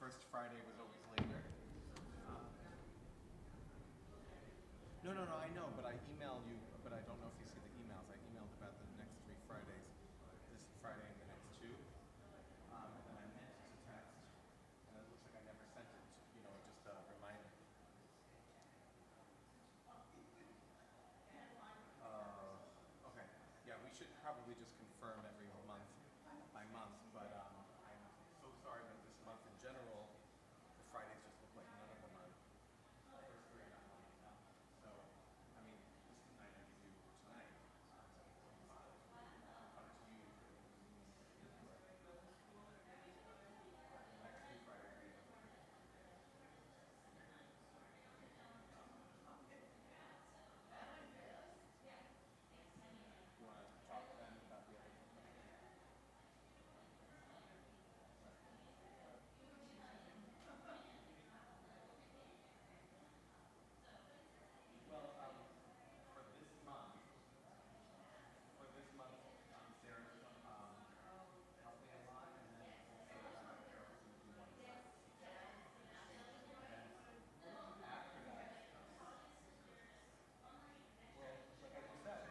first Friday was always later. Um, no, I know, but I emailed you, but I don't know if you see the emails. I emailed about the next 3 Fridays, this Friday and the next two. And then I meant to text, and it looks like I never sent it, just a reminder. Okay, yeah, we should probably just confirm every month by month, but I'm so sorry that this month in general, the Fridays just look like none of them are. First three are not on now. So, I mean, this is the night I give you tonight. Up to you. Next three Fridays. You want to talk then about the other? Well, for this month, Sarah's helped me a lot, and then also Carol's going to do one side. And after that, well, like I just said,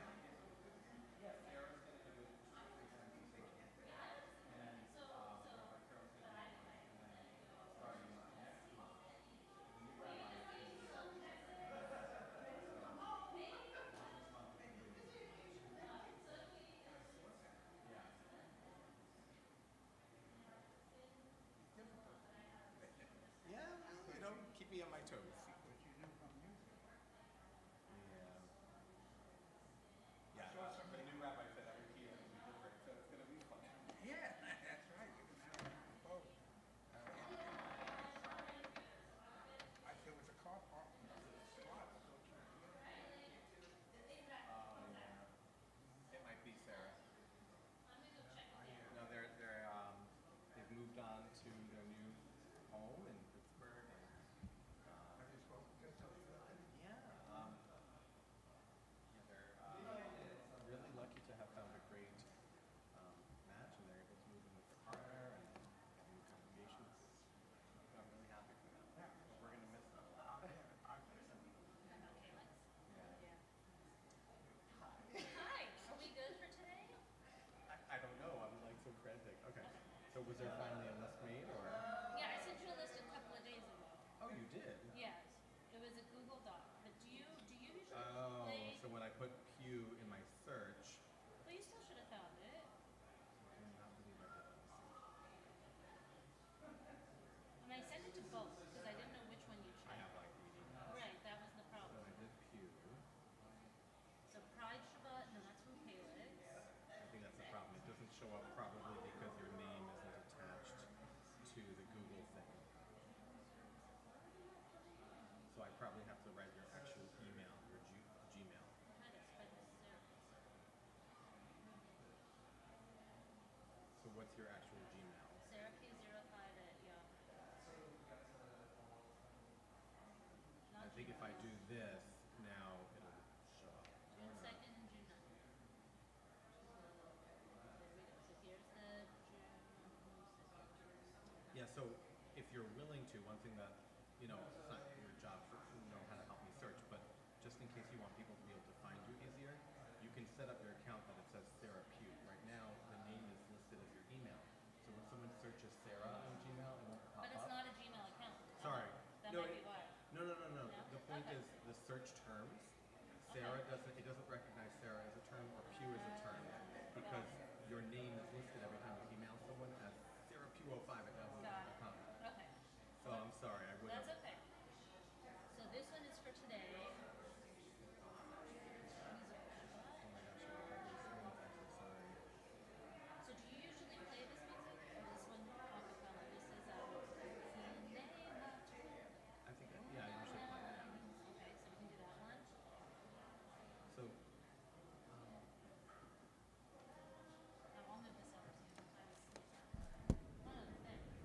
yeah, Sarah's going to do it 2 or 3 times a week. And Rabbi Carol's going to do one, and then starting next month, the new rabbi is going to do it. This month is going to be yeah. Difficult. Yeah, well, keep me on my toes. What you do from music. Yeah. Yeah, the new rabbi said every key is going to be different, so it's going to be fun. Yeah, that's right. You can have both. I said it was a car park. Slot. Oh, yeah. It might be Sarah. No, they've moved on to their new home in Pittsburgh. Are you supposed to get something? Yeah, they're really lucky to have found a great match, and they're able to move in with their partner and get new congregations. I'm really happy for them. Yeah. We're going to miss them. Hi, are we good for today? I don't know. I'm like so frantic. Okay. So was there finally a list made, or? Yeah, I sent you a list a couple of days ago. Oh, you did. Yes, it was a Google Doc. But do you usually Oh, play? so when I put Pew in my search, Well, you still should have found it. I cannot believe I did this. And I sent it to both because I didn't know which one you I chose. have like 80. Right, that was the So problem. I did Pew. So Pride Shabbat, no, that's from Calix. I think that's the problem. It doesn't show up probably because your name isn't attached to the Google thing. So I probably have to write your actual email, your Gmail. Kind of spread this out. So what's your actual Gmail? Sarah K05 at Yahoo. I think if I do this now, it'll show up. June 2nd and June 9th. There we go. So here's the June 2nd. Yeah, so if you're willing to, one thing that, it's not your job to know how to help me search, but just in case you want people to be able to find you easier, you can set up your account that it says Sarah Pugh. Right now, the name is listed as your email. So when someone searches Sarah on Gmail, it won't pop up. But it's not a Gmail account. Sorry. That No, might be why. No. The point Okay. is the search terms. Sarah Okay. it doesn't recognize Sarah as a term or Pew as a term because your name is listed every time you email someone as Sarah Pew05 at Got yahoo.com. it. Okay. So I'm sorry, I would That's have. okay. So this one is for today. Oh my gosh, I'm actually sorry. So do you usually play this music? Or this one acapella? This is Sunday Night. I think, yeah, I usually play that. Okay, so we can do that one. So, I'll move this over so you can kind of see. One other thing.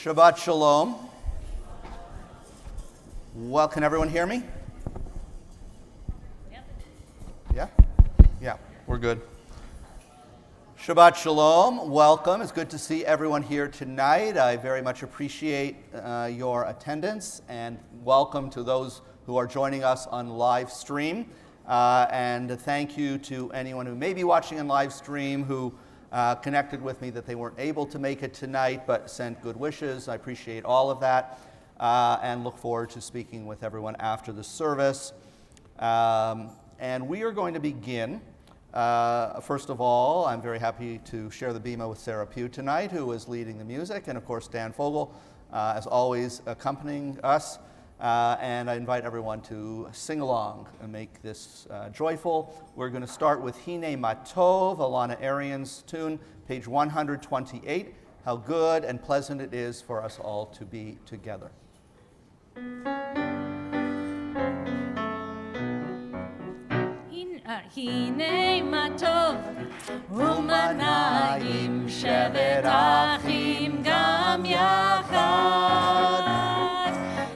Shabbat Shalom. Well, can everyone hear me? Yep. Yeah? Yeah, we're good. Shabbat Shalom. Welcome. It's good to see everyone here tonight. I very much appreciate your attendance, and welcome to those who are joining us on live stream. And thank you to anyone who may be watching on live stream who connected with me that they weren't able to make it tonight but sent good wishes. I appreciate all of that and look forward to speaking with everyone after the service. And we are going to begin. First of all, I'm very happy to share the bima with Sarah Pugh tonight, who is leading the music, and of course Dan Fogel, as always, accompanying us. And I invite everyone to sing along and make this joyful. We're going to start with Hine Matov, Alana Arian's tune, page 128. How good and pleasant it is for us all to be together. Hine matov umanayim shevet achim gam yachad.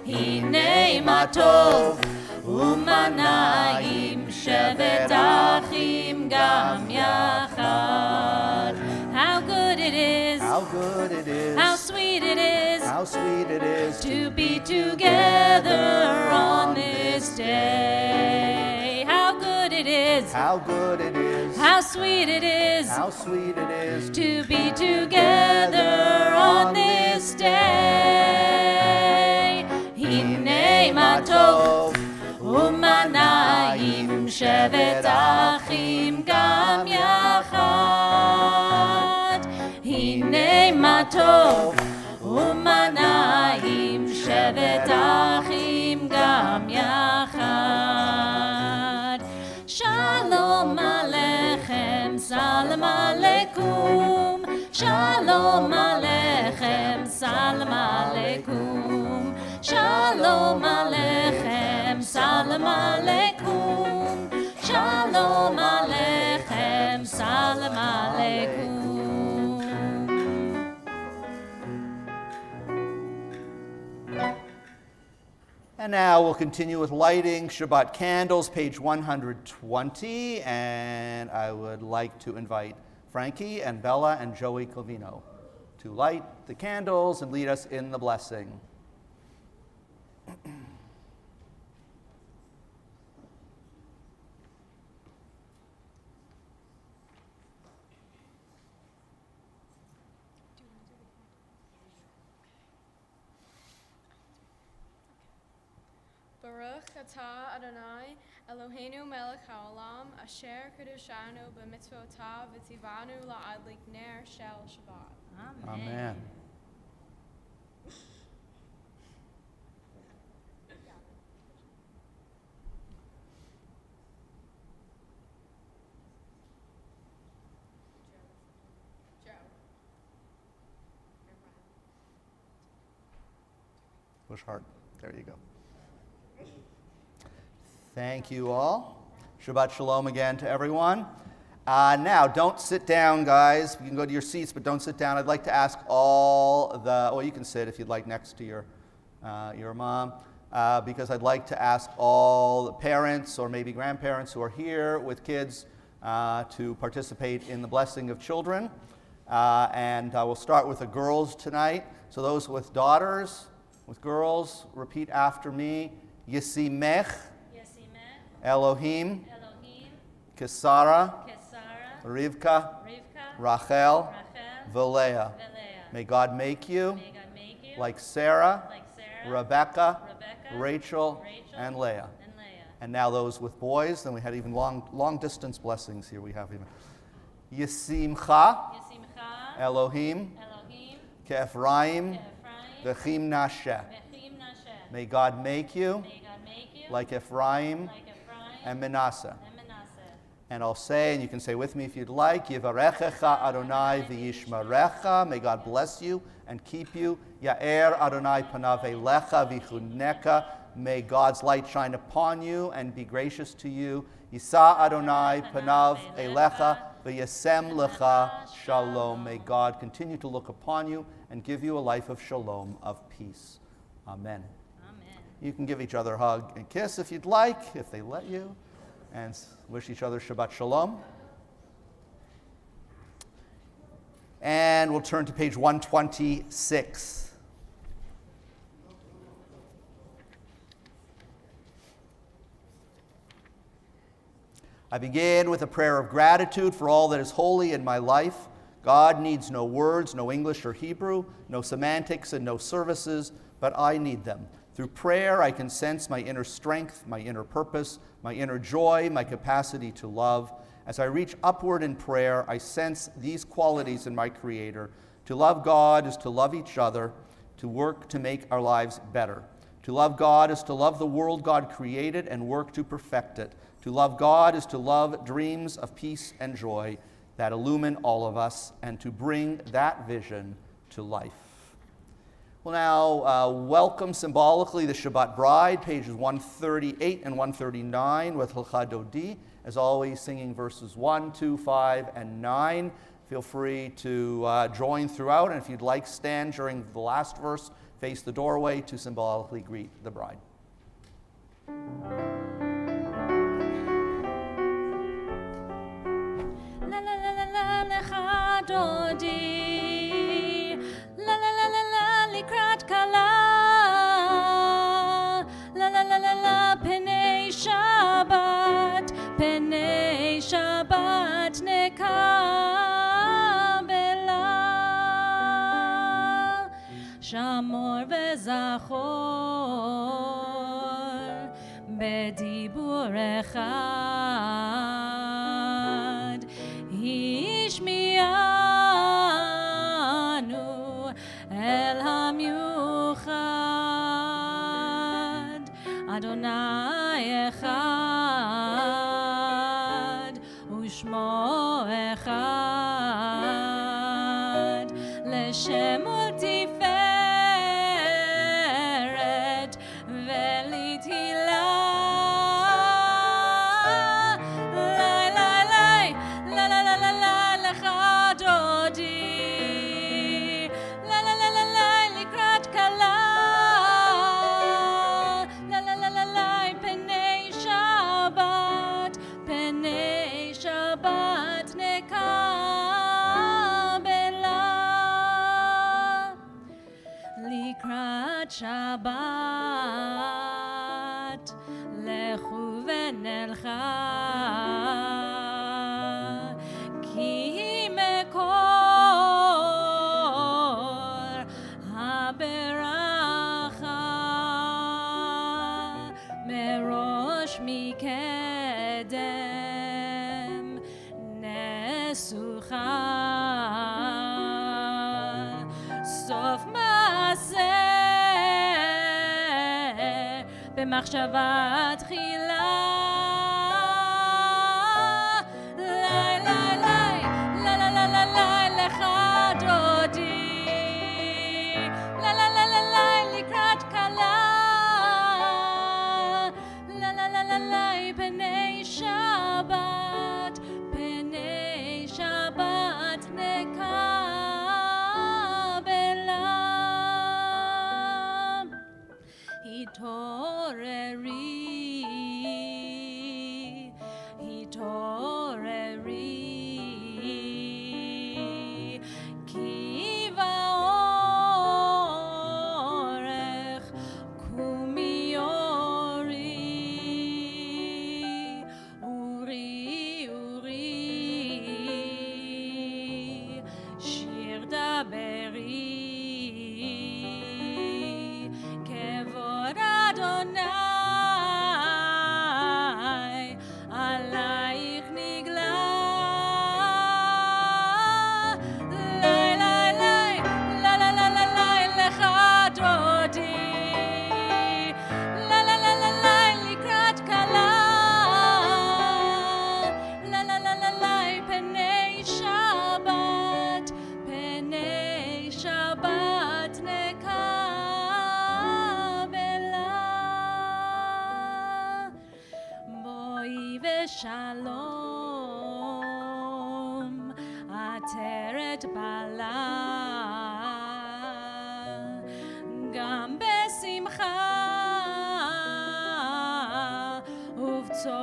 Hine matov umanayim shevet achim gam yachad. How good it is, How good it is, how sweet it is, how sweet it is to be together on this day. How good it is, how good it is, how sweet it is, how sweet it is to be together on this day. Hine matov umanayim shevet achim gam yachad. Hine matov umanayim shevet achim gam yachad. Shalom Aleichem, Salam Aleikum. Shalom Aleichem, Salam Aleikum. Shalom Aleichem, Salam Aleikum. Shalom Aleichem, Salam Aleikum. And now we'll continue with lighting Shabbat candles, page 120. And I would like to invite Frankie and Bella and Joey Covino to light the candles and lead us in the blessing. Baruch atah Adonai Eloheinu melech haolam asher kedushanu b'mitzvotav v'tzivanu la'adlik ner shel Shabbat. Amen. Push hard. There you go. Thank you all. Shabbat Shalom again to everyone. Now, don't sit down, guys. You can go to your seats, but don't sit down. I'd like to ask all the, well, you can sit if you'd like next to your mom, because I'd like to ask all the parents or maybe grandparents who are here with kids to participate in the blessing of children. And we'll start with the girls tonight. So those with daughters, with girls, repeat after me. Yesimech, Elohim, Kesara, Rivka, Rachel, Valeah. May God make you like Sarah, Rebecca, Rachel, and Leah. And now those with boys, then we had even long distance blessings here. We have even Yesimcha, Elohim, Ke'Ephraim, V'chim Nasheh. May God make you like Ephraim and Manasseh. And I'll say, and you can say with me if you'd like, Yivarechecha Adonai v'yishmarecha. May God bless you and keep you. Ya'er Adonai panav elecha v'chuneka. May God's light shine upon you and be gracious to you. Yisa Adonai panav elecha V'yasem lecha shalom. May God continue to look upon you and give you a life of shalom, of peace. Amen. Amen. You can give each other a hug and kiss if you'd like, if they let you, and wish each other Shabbat Shalom. And we'll turn to page 126. I begin with a prayer of gratitude for all that is holy in my life. God needs no words, no English or Hebrew, no semantics and no services, but I need them. Through prayer, I can sense my inner strength, my inner purpose, my inner joy, my capacity to love. As I reach upward in prayer, I sense these qualities in my Creator. To love God is to love each other, to work to make our lives better. To love God is to love the world God created and work to perfect it. To love God is to love dreams of peace and joy that illumine all of us and to bring that vision to life. We'll now welcome symbolically the Shabbat bride, pages 138 and 139 with Hilcha Dodi. As always, singing verses 1, 2, 5, and 9. Feel free to join throughout, and if you'd like, stand during the last verse, face the doorway to symbolically greet the bride. La la la la la lecha dodi, la la la la la likrat kala, la la la la la penei Shabbat, penei Shabbat nekabela, shamor vezachor bedibur echad. Ishmianu el hamiuchad Adonai echad ushmo echad leshem utiferet velitila. Shabbat lechu v'nelcha ki mekor haberacha merosh mikedem nesucha sof maaseh במחשבה תחילה. לי, לי, לי, לי, לי, לי, לי, לי, לך דודי. לי, לי, לי, לי, לי, לקראת כלה. לי, לי, לי, לי, לי, פני שבת, פני שבת נקבלה. התעוררי, התעוררי, כי באורך קומי אורי, אורי, אורי, שיר דברי. Adonai, עלייך נגלה. לי, לי, לי, לי, לי, לי, לי, לי, לך דודי. לי, לי, לי, לי, לי, לקראת כלה. לי, לי, לי, לי, לי, פני שבת, פני שבת נקבלה. Shalom, את בעלה, גם בשמחה ובצהלה,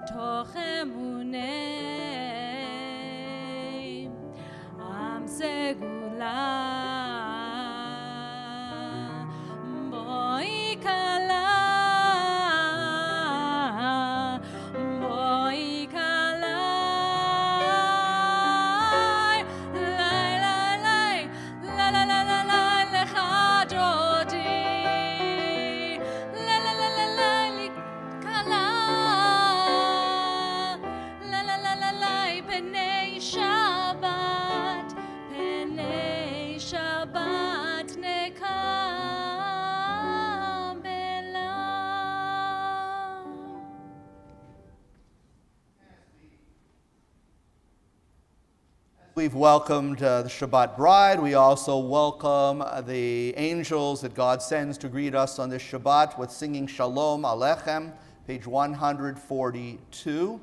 תוך אמוני עם סגולה. בואי כלה, בואי כלה, לי, לי, לי, לה, לה, לה, לה, לה, לך דודי, לה, לה, לה, לה, לה, לי כלה, לה, לה, לה, לה, לה, פני שבת, פני שבת נקבלה. We've welcomed the Shabbat bride. We also welcome the angels that God sends to greet us on this Shabbat with singing Shalom Alechem, page 142.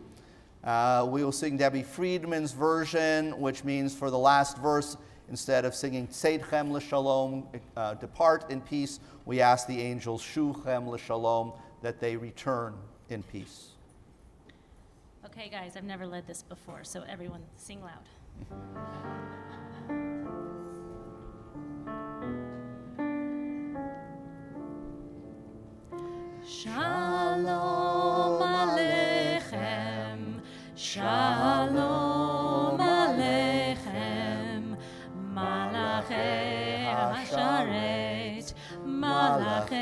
We will sing Debbie Friedman's version, which means for the last verse, instead of singing Tzeidchem l'Shalom, depart in peace, we ask the angels Shuchem l'Shalom, that they return in peace. Okay, guys, I've never led this before, so everyone sing loud. Shalom Aleichem, Shalom Aleichem, Malachei Hasharet, Malachei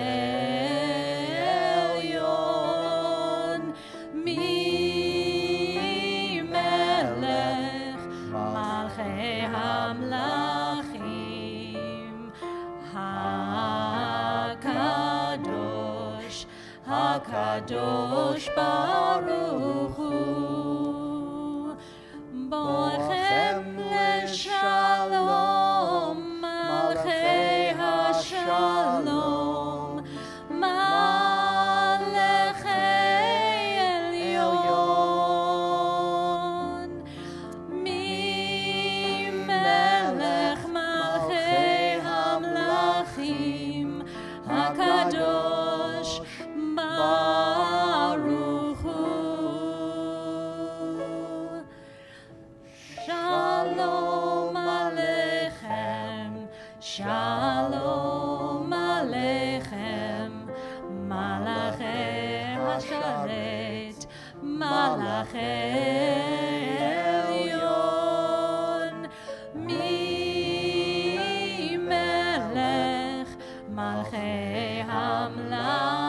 Elyon, Mi Melech, Malchei Hamlachim, HaKadosh, HaKadosh Baruch Hu, Boichem leShalom, Malchei HaShalom, Malachei Elyon, Mi Melech Malchei Hamlachim, HaKadosh Baruch Hu. Shalom Aleichem, Shalom Aleichem, Malachei Hasharet, Malachei Elyon, Mi Melech Malchei Hamlachim,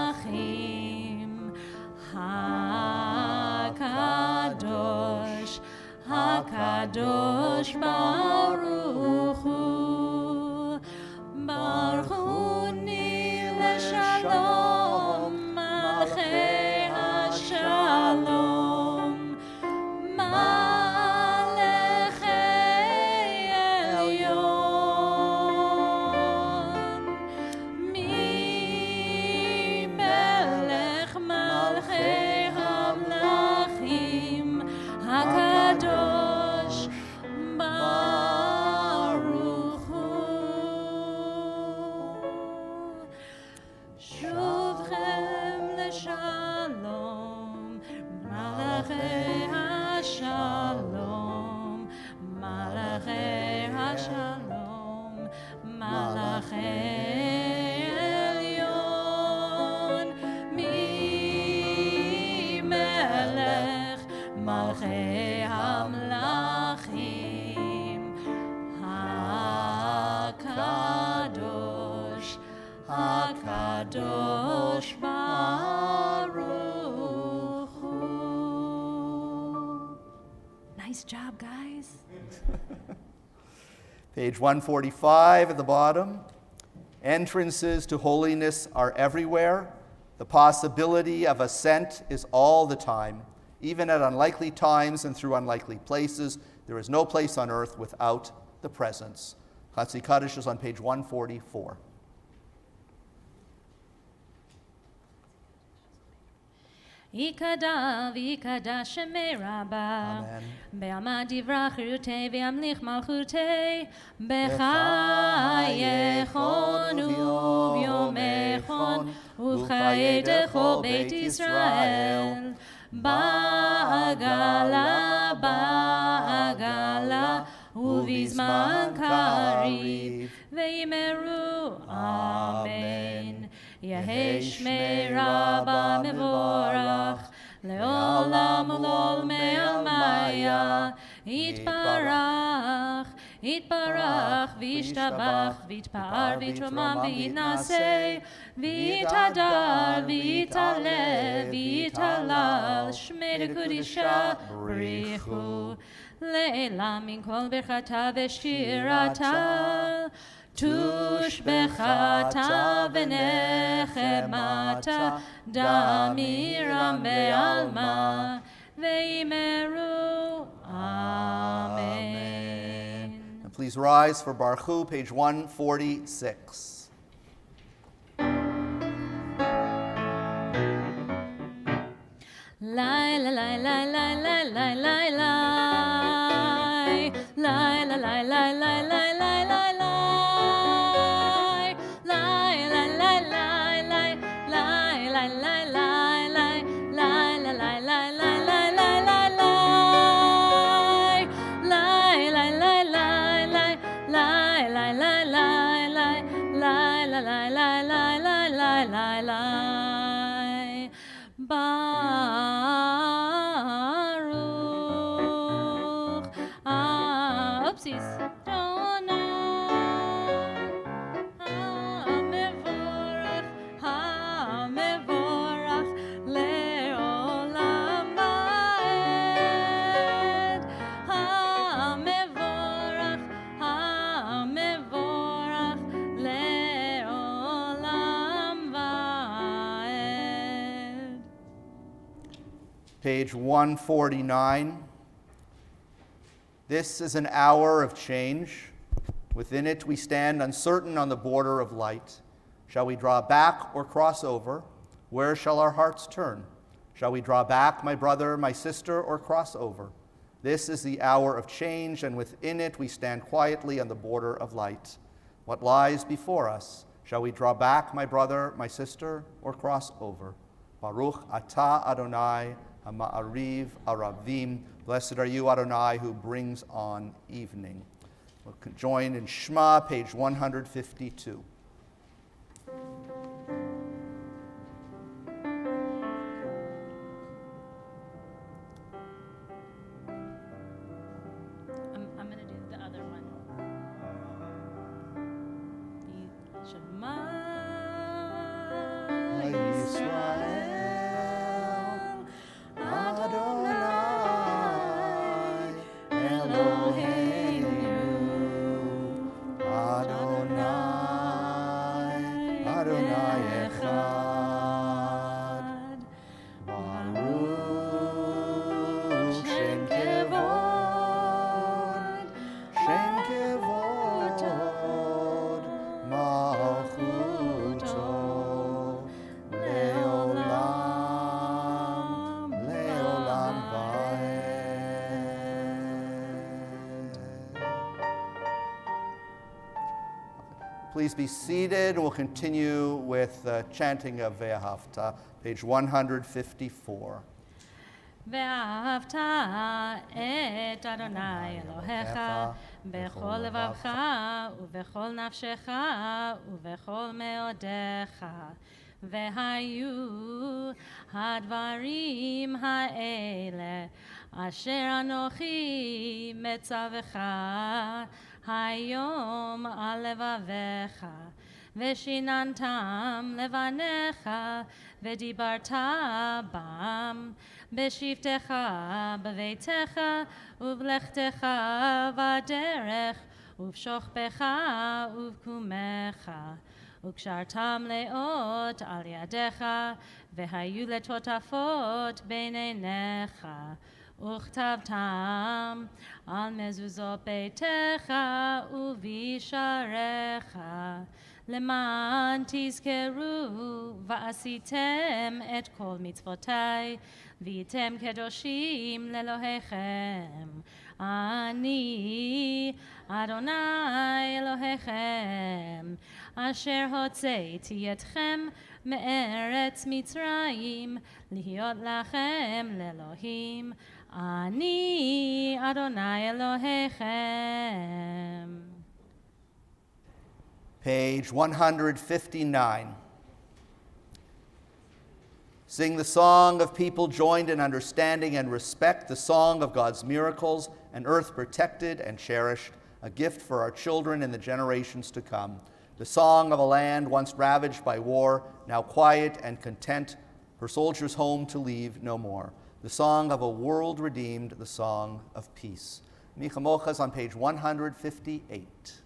HaKadosh, HaKadosh Baruch Hu, Baruch Hu Ni leShalom, Malchei HaShalom, Malachei Elyon, Mi Melech Malchei Hamlachim, HaKadosh Baruch Hu. Shuvchem leShalom, Malachei HaShalom, Malachei HaShalom, Malachei Elyon, Mi Melech Malchei Hamlachim, HaKadosh, HaKadosh Baruch Hu. Nice job, guys. Page 145 at the bottom. Entrances to holiness are everywhere. The possibility of ascent is all the time. Even at unlikely times and through unlikely places, there is no place on earth without the presence. Chatzi Kaddish is on page 144. יקדע ויקדע שמי רבה. בעמד יברח חירותי וימליך מלכותי. בחייכון וביומכון ובחיי דכל בית ישראל. בעגלה בעגלה ובזמן קריב ויאמרו אמן. יהי שמי רבה מבורך לעולם ולעולמי עלמיה. יתברך יתברך וישתבח ויתפאר ויתרומם ויתנשא ויתהדר ויתעלה ויתהלל שמי דקודשה בריחו לעילה מן כל ברכתה ושירתה. תושבחתה ונחמתה דמירם בעלמה ויאמרו amen. And please rise for Baruch, page 146. Lai la lai lai lai lai lai lai lai lai la lai lai lai lai lai lai lai lai lai lai lai lai lai lai lai lai lai la lai lai lai lai lai lai lai lai lai lai lai lai lai lai lai lai lai la lai lai lai lai lai lai lai. Baruch oopsies. Hamevorach hamevorach leolam vaed. Hamevorach hamevorach leolam vaed. Page 149. This is an hour of change. Within it we stand uncertain on the border of light. Shall we draw back or cross over? Where shall our hearts turn? Shall we draw back, my brother, my sister, or cross over? This is the hour of change, and within it we stand quietly on the border of light. What lies before us? Shall we draw back, my brother, my sister, or cross over? Baruch atah Adonai ha'ma'ariv aravim. Blessed are you, Adonai, who brings on evening. We'll join in Shema, page 152. I'm going to do the other one. Shema Yisrael Adonai Eloheinu Adonai Adonai Echad Baruch Shem Kevod Malchuto Leolam Leolam Vaed. Please be seated. We'll continue with the chanting of Ve'ahavta, page 154. ואהבת את אדוני אלוהיך בכל לבבך ובכל נפשך ובכל מאודיך. והיו הדברים האלה אשר אנוכי מצווך היום על לבביך, ושיננתם לבניך ודיברת בם בשבתך בביתך ובלכתך בדרך ובשוכבך ובקומך, וקשרתם לאות על ידיך והיו לטוטפות בין עיניך, וכתבתם על מזוזות ביתך ובשעריך למען תזכרו ועשיתם את כל מצוותיי, והייתם קדושים לאלוהיכם. אני אדוני אלוהיכם, אשר הוצאתי אתכם מארץ מצרים, להיות לכם לאלוהים. אני אדוני אלוהיכם. Page 159. Sing the song of people joined in understanding and respect, the song of God's miracles, an earth protected and cherished, a gift for our children in the generations to come. The song of a land once ravaged by war, now quiet and content, her soldiers home to leave no more. The song of a world redeemed, the song of peace. Mi Chamocha is on page 158.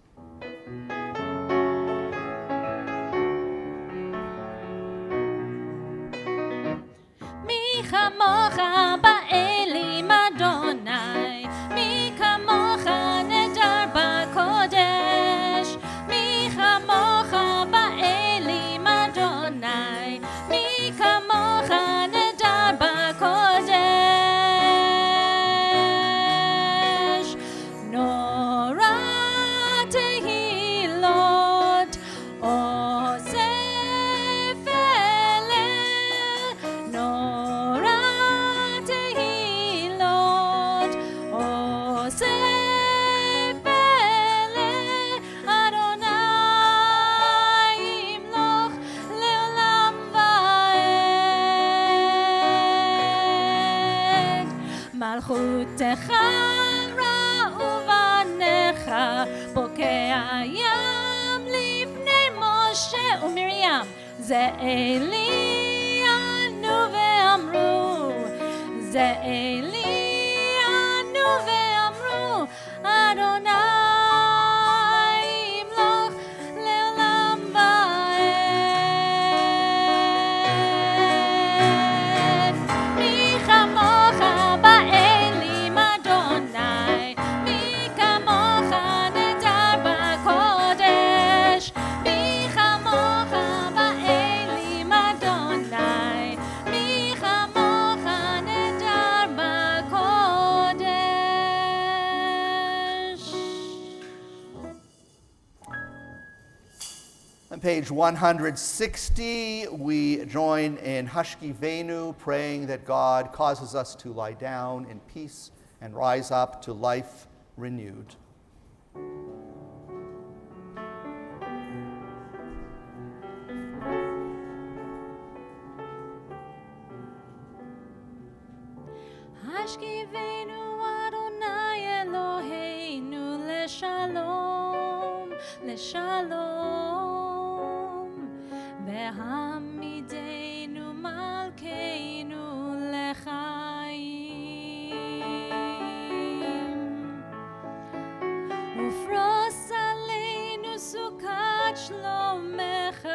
מי כמוך באלים אדוני, מי כמוך נדר בקודש, מי כמוך באלים אדוני, מי כמוך נדר בקודש. נורא תהילות אוסף אליך, נורא תהילות אוסף אליך, אדוני ימלוך לעולם ועד. מלכותך ראו בניך, בוקע ים לפני משה ומרים. זה אלי ענו ואמרו, זה אלי ענו ואמרו, אדוני ימלוך לעולם ועד. מי כמוך באלים אדוני, מי כמוך נדר בקודש, מי כמוך באלים אדוני, מי כמוך נדר בקודש. On page 160, we join in Hashkivenu, praying that God causes us to lie down in peace and rise up to life renewed. השכיבנו אדוני אלוהינו לשלום, לשלום, והעמידנו מלכנו לחיים. ופרוס עלינו סוכת שלומך,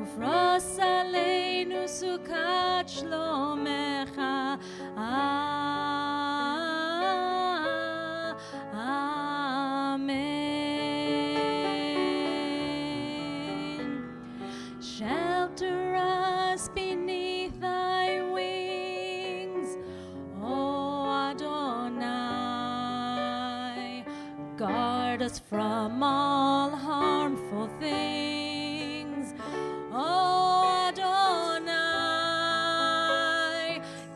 ופרוס עלינו סוכת שלומך. Amen. Shelter us beneath thy wings, O Adonai. Guard us from all harmful things, O Adonai.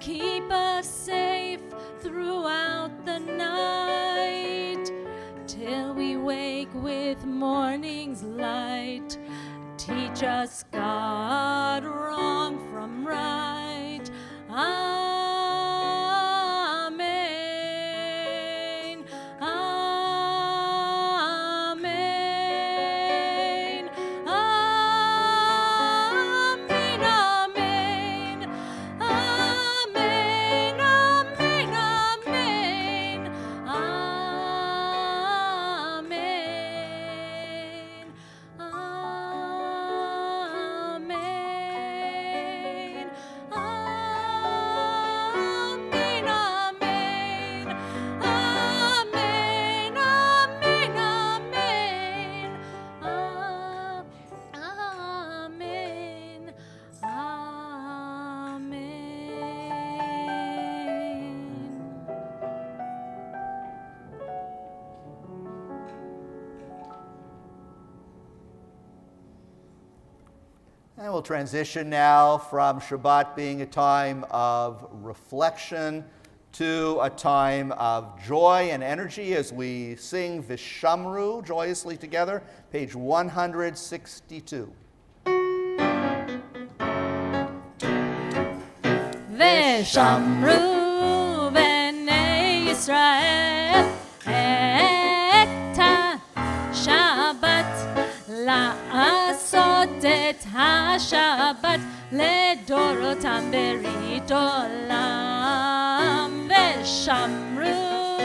Keep us safe throughout the night, till we wake with morning's light. Teach us, God, wrong from right. Amen. Amen. Amen. Amen. Amen. Amen. Amen. Amen. Amen. And we'll transition now from Shabbat being a time of reflection to a time of joy and energy as we sing Vishamru joyously together, page 162. ושמרו בני ישראל את השבת, לעשות את השבת לדורותם ברית עולם. ושמרו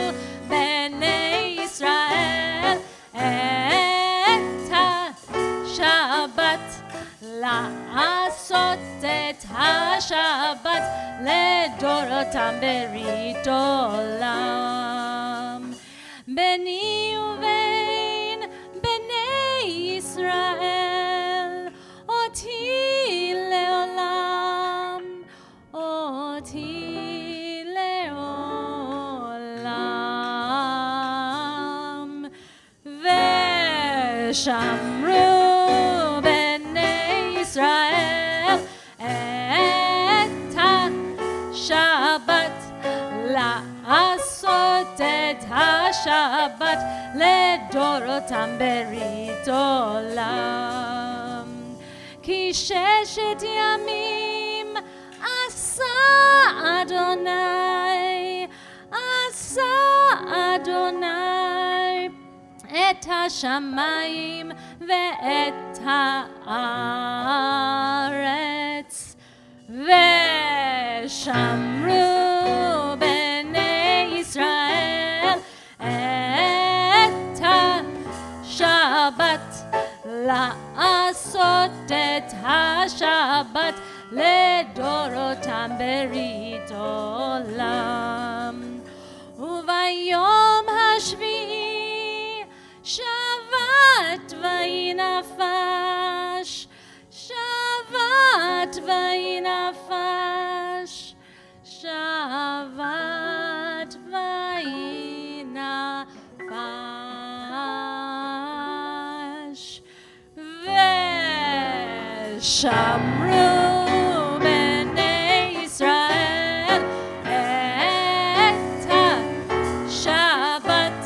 בני ישראל את השבת, לעשות את השבת לדורותם ברית עולם. ביני ובין בני ישראל אותי לעולם, אותי לעולם. ושמרו בני ישראל את השבת, לעשות את השבת לדורותם ברית עולם. כי 6 ימים עשה אדוני, עשה אדוני את השמיים ואת הארץ. ושמרו בני ישראל את השבת, לעשות את השבת לדורותם ברית עולם. וביום השביעי שבת ויהי נפש, שבת ויהי נפש, שבת ויהי נפש. ושמרו בני ישראל את השבת,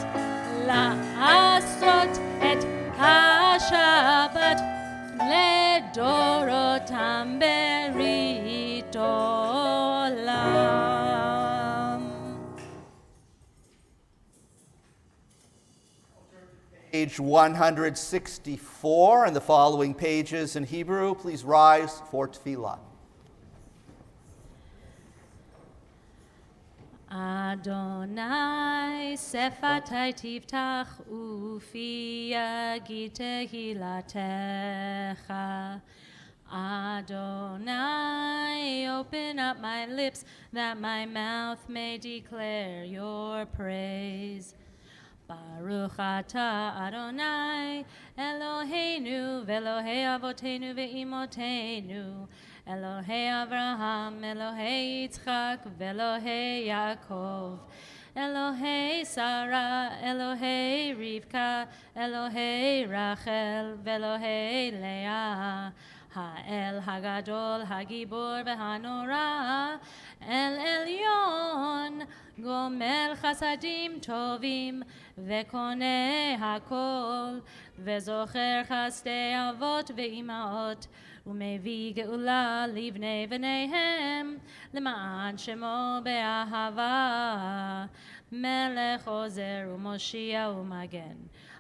לעשות את השבת לדורותם ברית עולם. Page 164 and the following pages in Hebrew. Please rise for tefillah. Adonai sefatai tiftach ufi yagid tehilatecha. Adonai, open up my lips that my mouth may declare your praise. Baruch atah Adonai Eloheinu v'Elohei avotenu ve'imotenu, Elohei Avraham, Elohei Yitzchak, v'Elohei Yaakov, Elohei Sarah, Elohei Rivka, Elohei Rachel, v'Elohei Leah, Ha'el Hagadol, Hagibor v'Hanora, El Elyon, Gomer Chasadim Tovim, V'Koneh Hakol, V'Zocher Chasdei Avot V'imaot, U'Mevi Geula Livnei V'neihem, L'ma'an Shemo Be'ahava, Melech Ozer U'Moshia U'Magen.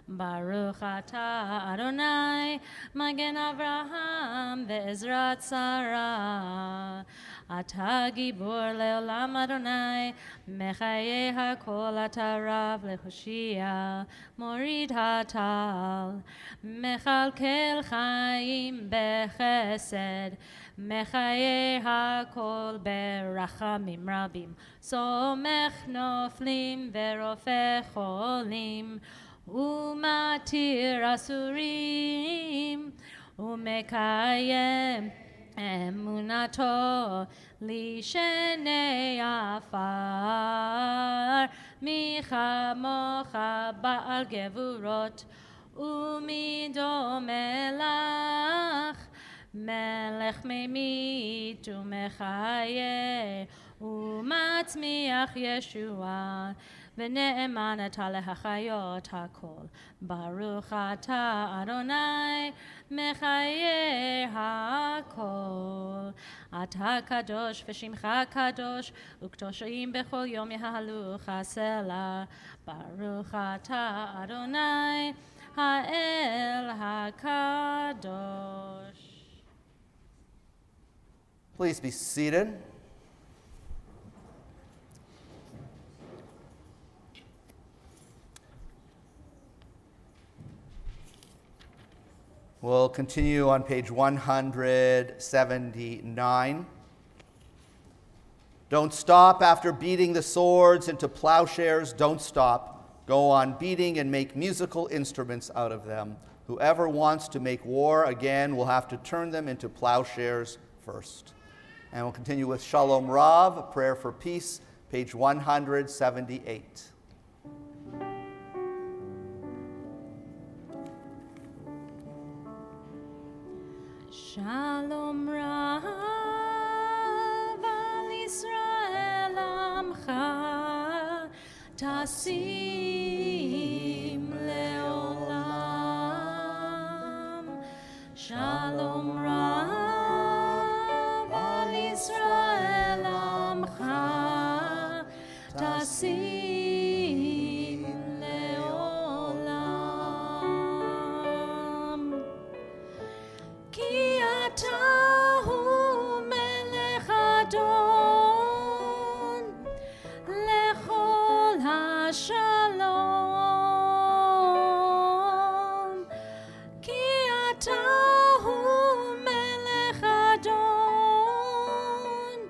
Baruch atah Adonai, Magen Avraham ve'Ezrat Sarah. Atah Gibor le'olam Adonai, Mechayeh hakol atah Rav le'Hoshia, Morid hatal, Mechalkel chaim bechesed, Mechayeh hakol berachamim rabim, Somech noflim ve'rofeh cholim, Umatir asurim, umekayem emunato lishenei afar, michamocha ba'al gevurot, umidomelach מלך ממית ומחיה ומצמיח ישועה ונאמן אתה להחיות הכל. ברוך אתה אדוני מחיה הכל. אתה קדוש ושמך קדוש וקדושים בכל יום יהלוך סלה. ברוך אתה אדוני האל הקדוש. Please be seated. We'll continue on page 179. Don't stop after beating the swords into plowshares. Don't stop. Go on beating and make musical instruments out of them. Whoever wants to make war again will have to turn them into plowshares first. And we'll continue with Shalom Rav, a prayer for peace, page 178. Shalom Rav al Yisrael amcha tasim leolam. Shalom Rav al Yisrael amcha tasim leolam. Ki atahu melech adon lechol hashalom. Ki atahu melech adon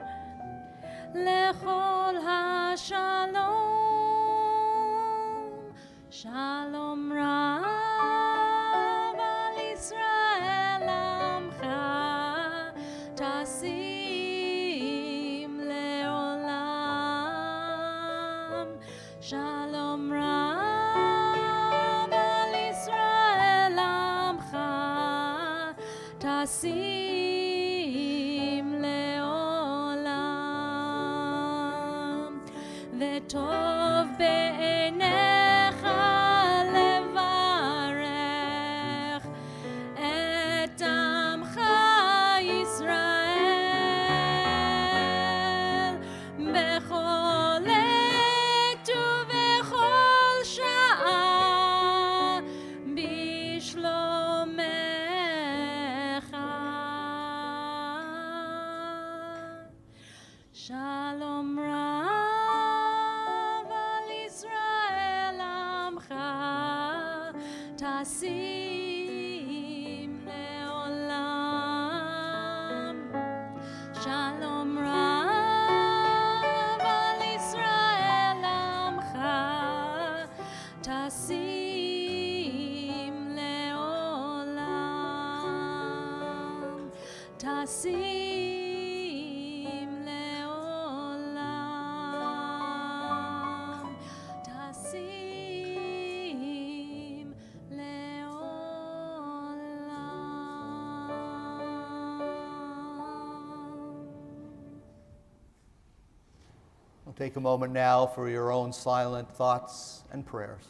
lechol hashalom. Shalom Rav al Yisrael amcha tasim leolam. Shalom Rav al Yisrael amcha tasim leolam. V'tov be'enecha levarech et amcha Yisrael bechol עת ובכל שעה בשלומך. Shalom Rav al Yisrael amcha tasim leolam. Shalom Rav al Yisrael amcha tasim leolam. Tasim leolam. Tasim leolam. We'll take a moment now for your own silent thoughts and prayers.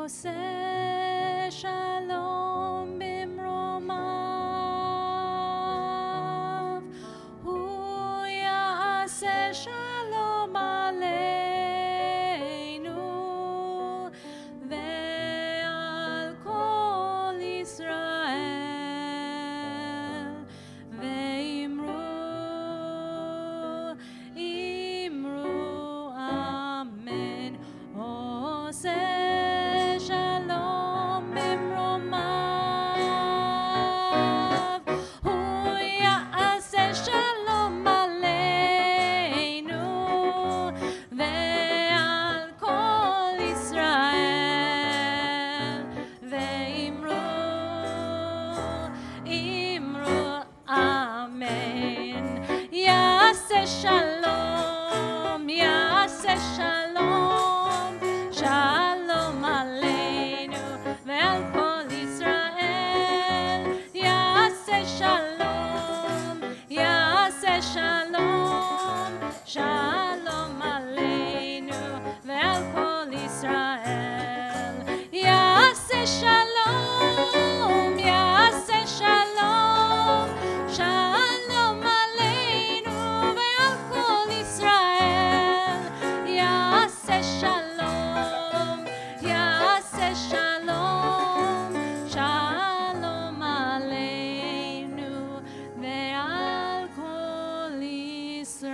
עושה שלום במרומיו, הוא יעשה שלום עלינו ועל כל ישראל, ואמרו אמן. עושה שלום במרומיו, הוא יעשה שלום עלינו ועל כל ישראל, ואמרו אמן. יעשה שלום, יעשה שלום, שלום עלינו ועל כל ישראל. יעשה שלום, יעשה שלום, שלום עלינו ועל כל ישראל. יעשה שלום, יעשה שלום, שלום עלינו ועל כל ישראל. יעשה שלום, יעשה שלום, שלום עלינו ועל כל ישראל.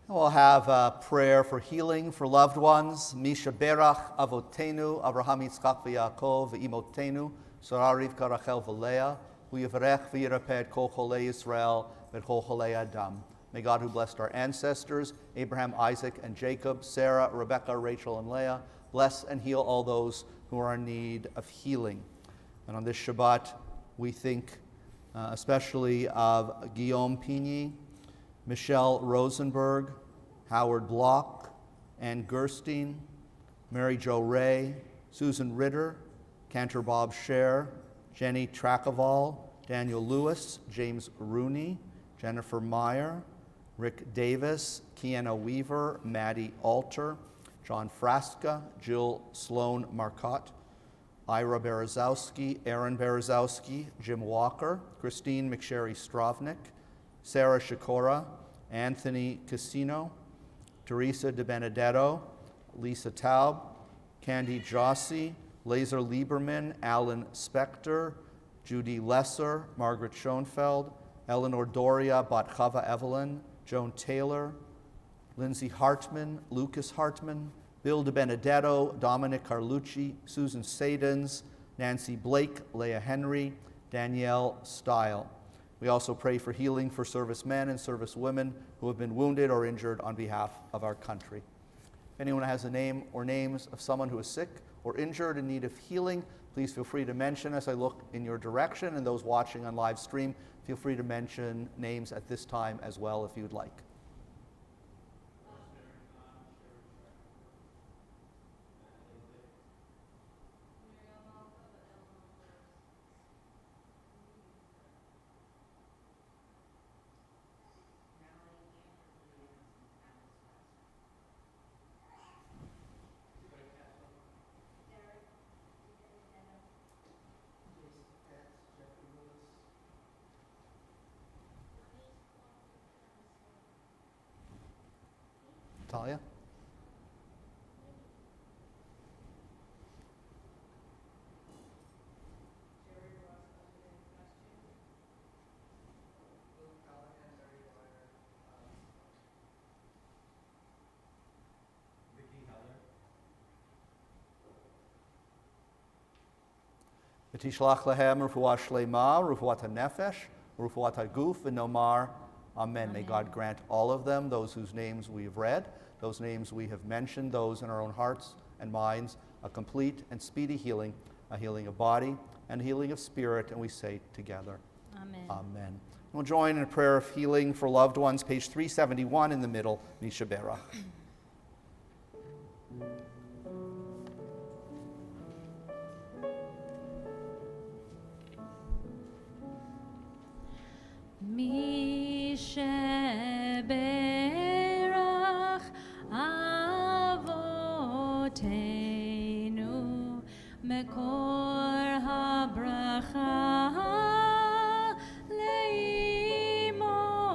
We'll have a prayer for healing for loved ones. Misha Berach Avotenu, Avraham Yitzchak v'Yaakov, v'imotenu, Sarah Rivka Rachel v'Leah, hu yivarech v'yirapeh kol cholei Yisrael, v'kol cholei Adam. May God, who blessed our ancestors, Abraham, Isaac, and Jacob, Sarah, Rebekah, Rachel, and Leah, bless and heal all those who are in need of healing. And on this Shabbat, we think especially of Guillaume Pigny, Michelle Rosenberg, Howard Block, Ann Gerstein, Mary Jo Ray, Susan Ritter, Cantor Bob Scher, Jenny Trakoval, Daniel Lewis, James Rooney, Jennifer Meyer, Rick Davis, Kiana Weaver, Maddie Alter, John Frasca, Jill Sloan Marcotte, Ira Berezowski, Aaron Berezowski, Jim Walker, Christine McSherry Stravnik, Sarah Shikora, Anthony Casino, Teresa De Benedetto, Lisa Taub, Candy Jossi, Laser Lieberman, Alan Spector, Judy Lesser, Margaret Schoenfeld, Eleanor Doria, Batchava Evelyn, Joan Taylor, Lindsay Hartman, Lucas Hartman, Bill De Benedetto, Dominic Carlucci, Susan Sadens, Nancy Blake, Leah Henry, Danielle Stile. We also pray for healing for servicemen and servicewomen who have been wounded or injured on behalf of our country. If anyone has a name or names of someone who is sick or injured in need of healing, please feel free to mention as I look in your direction, and those watching on live stream, feel free to mention names at this time as well if you'd like. Talia? V'tishlach lahem refuah shlema, refuat hanefesh, refuat haguf, v'nomar amen. May God grant all of them, those whose names we have read, those names we have mentioned, those in our own hearts and minds, a complete and speedy healing, a healing of body and a healing of spirit, and we say together, Amen. Amen. We'll join in a prayer of healing for loved ones, page 371 in the middle, Misha Berach. Misha Berach מקור הברכה לאמותינו.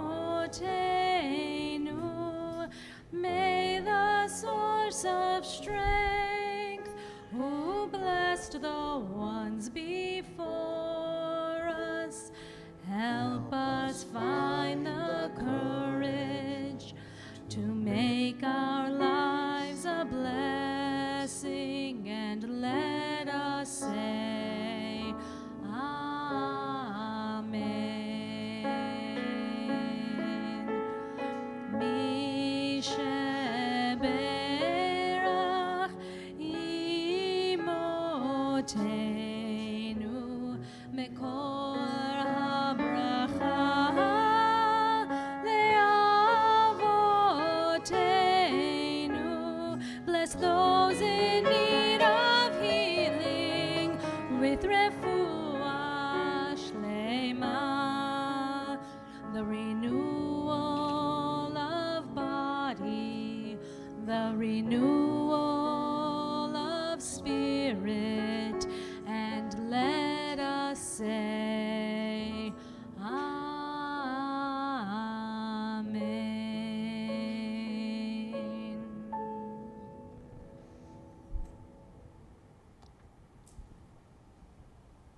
May the source of strength, who blessed the ones before us, help us find the courage to make our lives a blessing, and let us say Amen. Mi sheberach imotenu mekor habracha leavotenu. Bless those in need of healing with refuah shlema, the renewal of body, the renewal of spirit, and let us say Amen.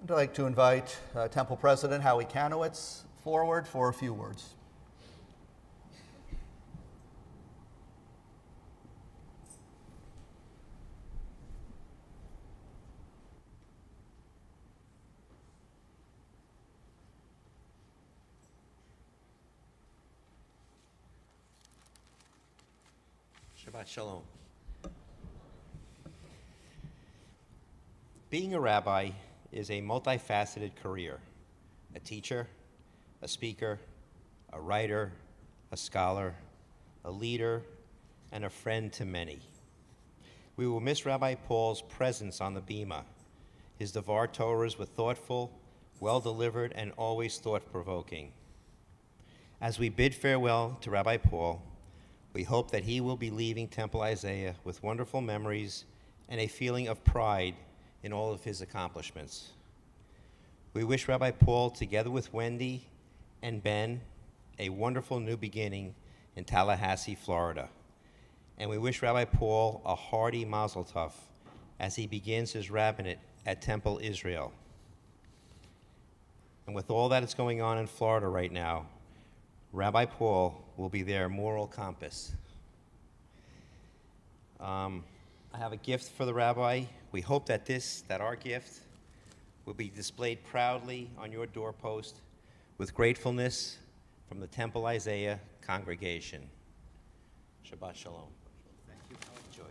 I'd like to invite Temple President Howie Kanowitz forward for a few words. Shabbat Shalom. Being a rabbi is a multifaceted career. A teacher, a speaker, a writer, a scholar, a leader, and a friend to many. We will miss Rabbi Paul's presence on the bima. His Devar Torahs were thoughtful, well-delivered, and always thought-provoking. As we bid farewell to Rabbi Paul, we hope that he will be leaving Temple Isaiah with wonderful memories and a feeling of pride in all of his accomplishments. We wish Rabbi Paul, together with Wendy and Ben, a wonderful new beginning in Tallahassee, Florida. And we wish Rabbi Paul a hearty mazel tov as he begins his rabbinate at Temple Israel. And with all that is going on in Florida right now, Rabbi Paul will be their moral compass. I have a gift for the rabbi. We hope that our gift will be displayed proudly on your doorpost with gratefulness from the Temple Isaiah congregation. Shabbat Shalom. Thank you. Enjoy.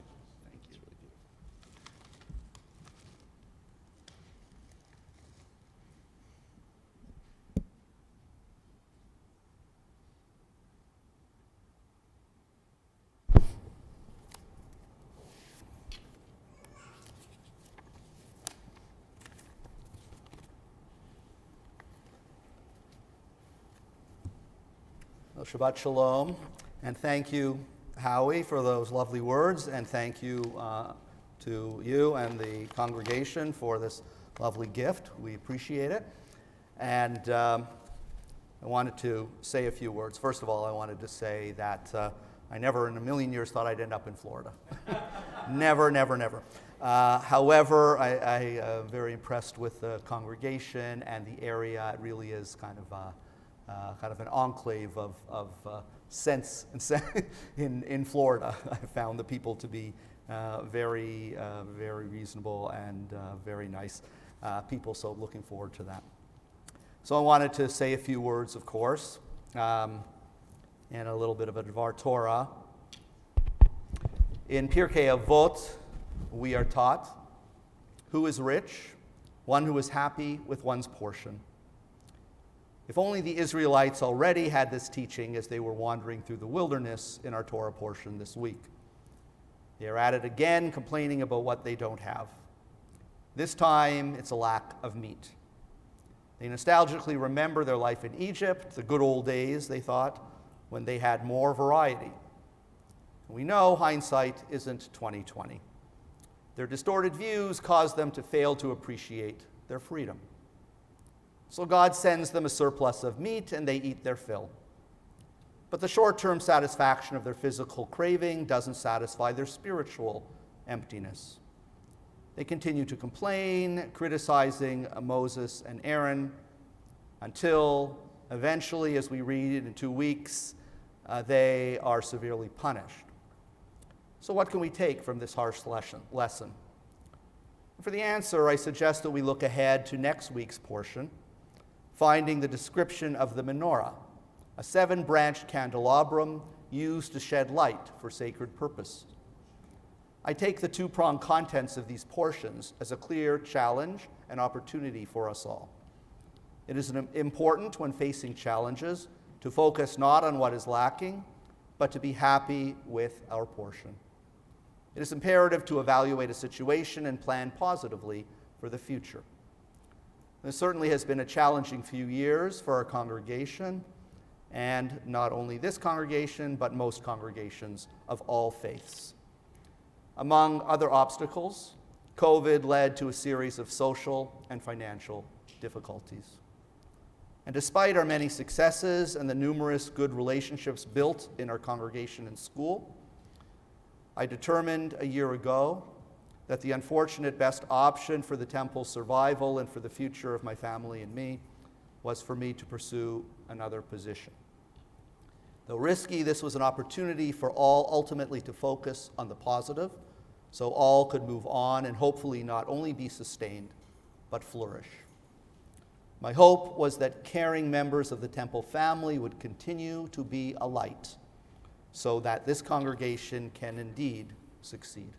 Thank you. It's really beautiful. Well, Shabbat Shalom, and thank you, Howie, for those lovely words, and thank you to you and the congregation for this lovely gift. We appreciate it. And I wanted to say a few words. First of all, I wanted to say that I never in a million years thought I'd end up in Florida. Never, never, never. However, I am very impressed with the congregation and the area. It really is kind of an enclave of sense in Florida. I found the people to be very, very reasonable and very nice people, so looking forward to that. So I wanted to say a few words, of course, and a little bit of a Devar Torah. In Pirkei Avot, we are taught, who is rich? One who is happy with one's portion. If only the Israelites already had this teaching as they were wandering through the wilderness in our Torah portion this week. They are at it again, complaining about what they don't have. This time, it's a lack of meat. They nostalgically remember their life in Egypt, the good old days, they thought, when they had more variety. We know hindsight isn't 20/20. Their distorted views cause them to fail to appreciate their freedom. So God sends them a surplus of meat and they eat their fill. But the short-term satisfaction of their physical craving doesn't satisfy their spiritual emptiness. They continue to complain, criticizing Moses and Aaron, until eventually, as we read in 2 weeks, they are severely punished. So what can we take from this harsh lesson? For the answer, I suggest that we look ahead to next week's portion, finding the description of the menorah, a 7-branched candelabrum used to shed light for sacred purpose. I take the 2-pronged contents of these portions as a clear challenge and opportunity for us all. It is important when facing challenges to focus not on what is lacking, but to be happy with our portion. It is imperative to evaluate a situation and plan positively for the future. This certainly has been a challenging few years for our congregation, and not only this congregation, but most congregations of all faiths. Among other obstacles, COVID led to a series of social and financial difficulties. And despite our many successes and the numerous good relationships built in our congregation and school, I determined a year ago that the unfortunate best option for the temple's survival and for the future of my family and me was for me to pursue another position. Though risky, this was an opportunity for all ultimately to focus on the positive, so all could move on and hopefully not only be sustained, but flourish. My hope was that caring members of the temple family would continue to be a light so that this congregation can indeed succeed.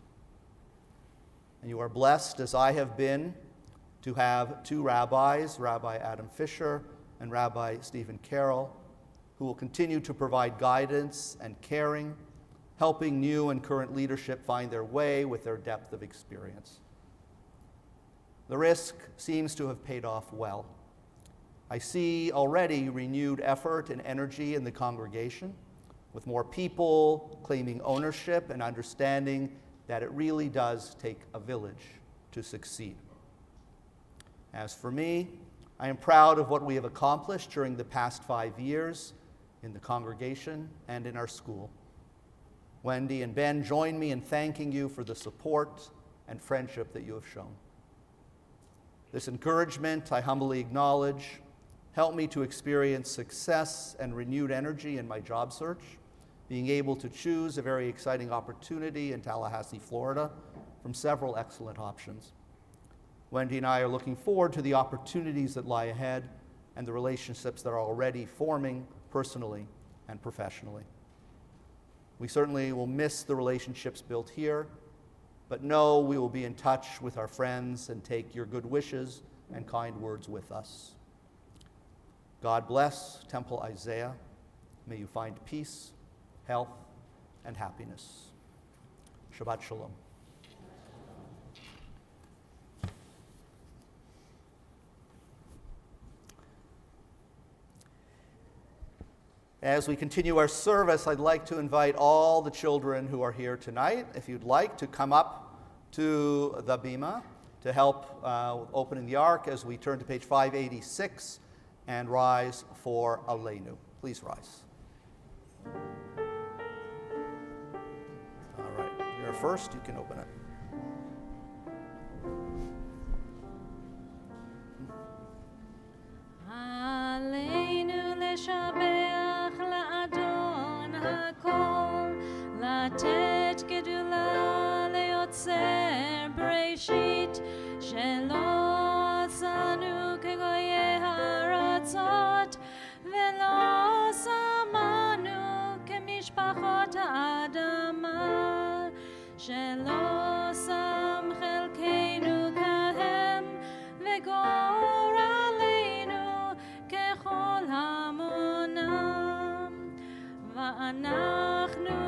And you are blessed, as I have been, to have 2 rabbis, Rabbi Adam Fisher and Rabbi Stephen Carroll, who will continue to provide guidance and caring, helping new and current leadership find their way with their depth of experience. The risk seems to have paid off well. I see already renewed effort and energy in the congregation, with more people claiming ownership and understanding that it really does take a village to succeed. As for me, I am proud of what we have accomplished during the past 5 years in the congregation and in our school. Wendy and Ben join me in thanking you for the support and friendship that you have shown. This encouragement, I humbly acknowledge, helped me to experience success and renewed energy in my job search, being able to choose a very exciting opportunity in Tallahassee, Florida, from several excellent options. Wendy and I are looking forward to the opportunities that lie ahead and the relationships that are already forming personally and professionally. We certainly will miss the relationships built here, but know we will be in touch with our friends and take your good wishes and kind words with us. God bless Temple Isaiah. May you find peace, health, and happiness. Shabbat Shalom. As we continue our service, I'd like to invite all the children who are here tonight, if you'd like, to come up to the bima to help opening the ark as we turn to page 586 and rise for Aleinu. Please rise. All right, you're first, you can open it. Aleinu leshabeach la'adon hakol, לתת גדולה ליוצר בראשית, שלא עשנו כגויי הארצות, ולא שמנו כמשפחות האדמה, שלא שם חלקנו כהם, וגורלנו ככל המונם. ואנחנו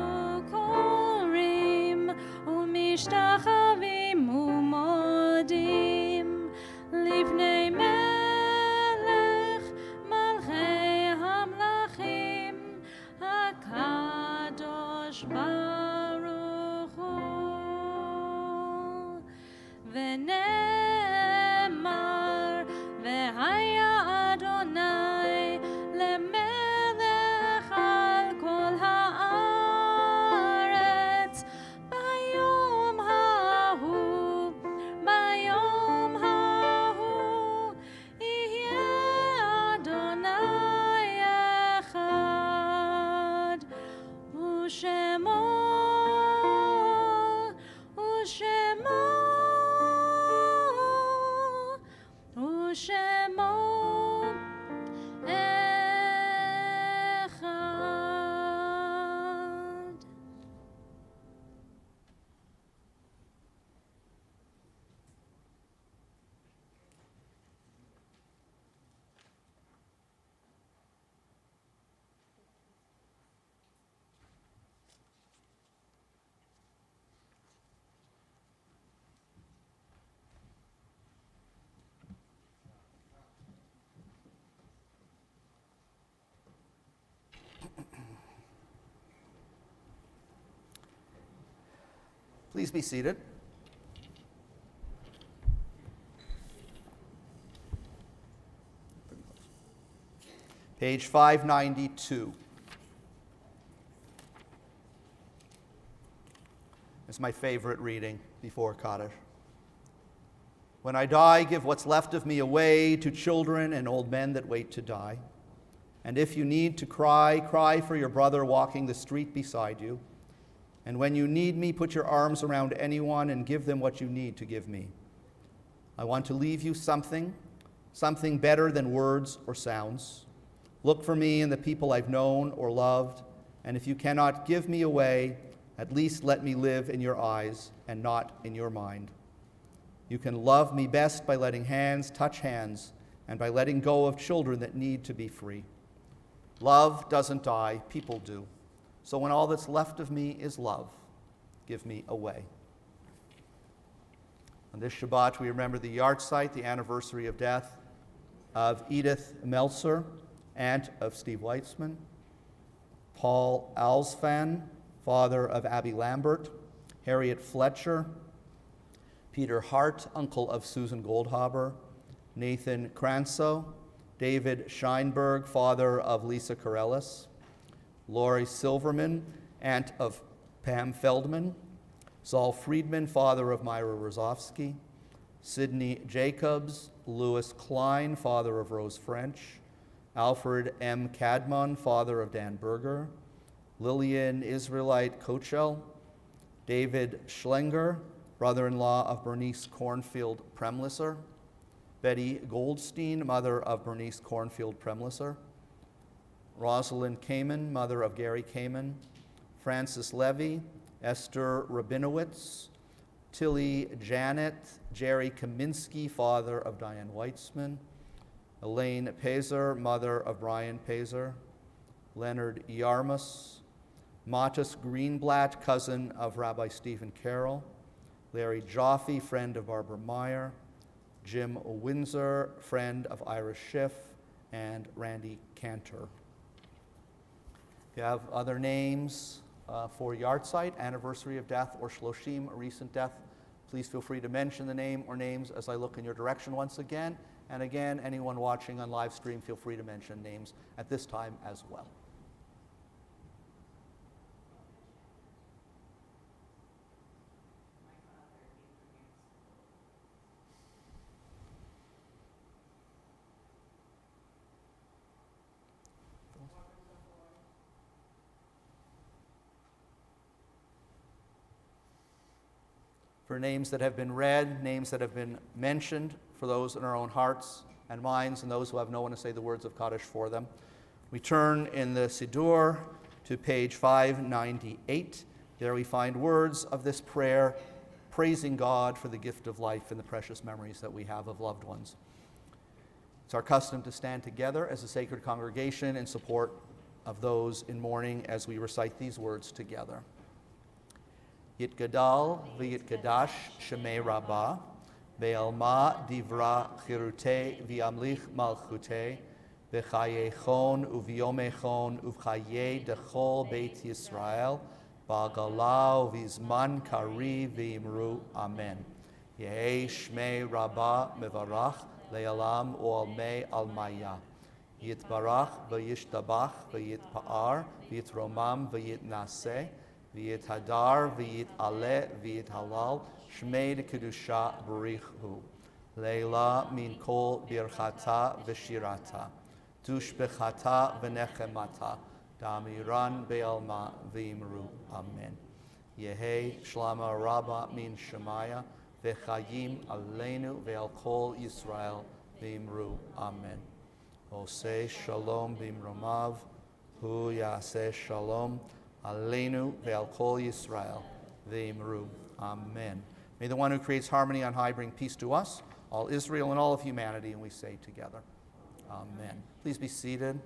קוראים ומשתחווים ומודים לפני מלך מלכי המלכים הקדוש ברוך הוא. ונאמר, והיה אדוני למלך על כל הארץ ביום ההוא, ביום ההוא יהיה אדוני אחד, ושמו אחד. Please be seated. Page 592. It's my favorite reading before Kaddish. When I die, give what's left of me away to children and old men that wait to die. And if you need to cry, cry for your brother walking the street beside you. And when you need me, put your arms around anyone and give them what you need to give me. I want to leave you something better than words or sounds. Look for me in the people I've known or loved, and if you cannot give me away, at least let me live in your eyes and not in your mind. You can love me best by letting hands touch hands and by letting go of children that need to be free. Love doesn't die, people do. So when all that's left of me is love, give me away. On this Shabbat, we remember the yahrzeit, the anniversary of death of Edith Meltzer, aunt of Steve Weitzman, Paul Alsfan, father of Abby Lambert, Harriet Fletcher, Peter Hart, uncle of Susan Goldhaber, Nathan Cranso, David Scheinberg, father of Lisa Corellis, Lori Silverman, aunt of Pam Feldman, Saul Friedman, father of Myra Rozovsky, Sidney Jacobs, Louis Klein, father of Rose French, Alfred M. Cadmon, father of Dan Berger, Lillian Israelite Kochel, David Schlenger, brother-in-law of Bernice Cornfield Premlisser, Betty Goldstein, mother of Bernice Cornfield Premlisser, Rosalind Kamen, mother of Gary Kamen, Francis Levy, Esther Rabinowitz, Tilly Janet, Jerry Kaminsky, father of Diane Weitzman, Elaine Pazer, mother of Brian Pazer, Leonard Yarmus, Matus Greenblatt, cousin of Rabbi Stephen Carroll, Larry Joffe, friend of Barbara Meyer, Jim Windsor, friend of Ira Schiff, and Randy Cantor. If you have other names for yahrzeit, anniversary of death, or shloshim, a recent death, please feel free to mention the name or names as I look in your direction once again. And again, anyone watching on live stream, feel free to mention names at this time as well. For names that have been read, names that have been mentioned, for those in our own hearts and minds, and those who have no one to say the words of Kaddish for them. We turn in the Siddur to page 598. There we find words of this prayer, praising God for the gift of life and the precious memories that we have of loved ones. It's our custom to stand together as a sacred congregation in support of those in mourning as we recite these words together. Yitgadal v'yitgadash shemei rabbah, ve'alma divra chirute v'yamlich malchute, v'chayechon uv'yomechon uv'chaye dechol beit Yisrael, ba'gala v'zman kari v'imru amen. Yehi Shmei Rabbah Mevarach Le'alam U'almei Almaya. Yitbarach v'yishtabach v'yitpa'ar v'yitromam v'yitnaseh v'yithadar v'yitaleh v'yithalal Shmei Kedusha Barich Hu. Leila min kol birchata v'shirata. Tushbechata v'nechemata. Damiran be'alma v'imru. Amen. Yehi Shlama Rabba min Shemaya v'chayim aleinu ve'al kol Yisrael v'imru. Amen. Oseh shalom bimromav, hu yaseh shalom aleinu ve'al kol Yisrael v'imru. Amen. May the one who creates harmony on high bring peace to us, all Israel and all of humanity, and we say together, Amen. Please be seated.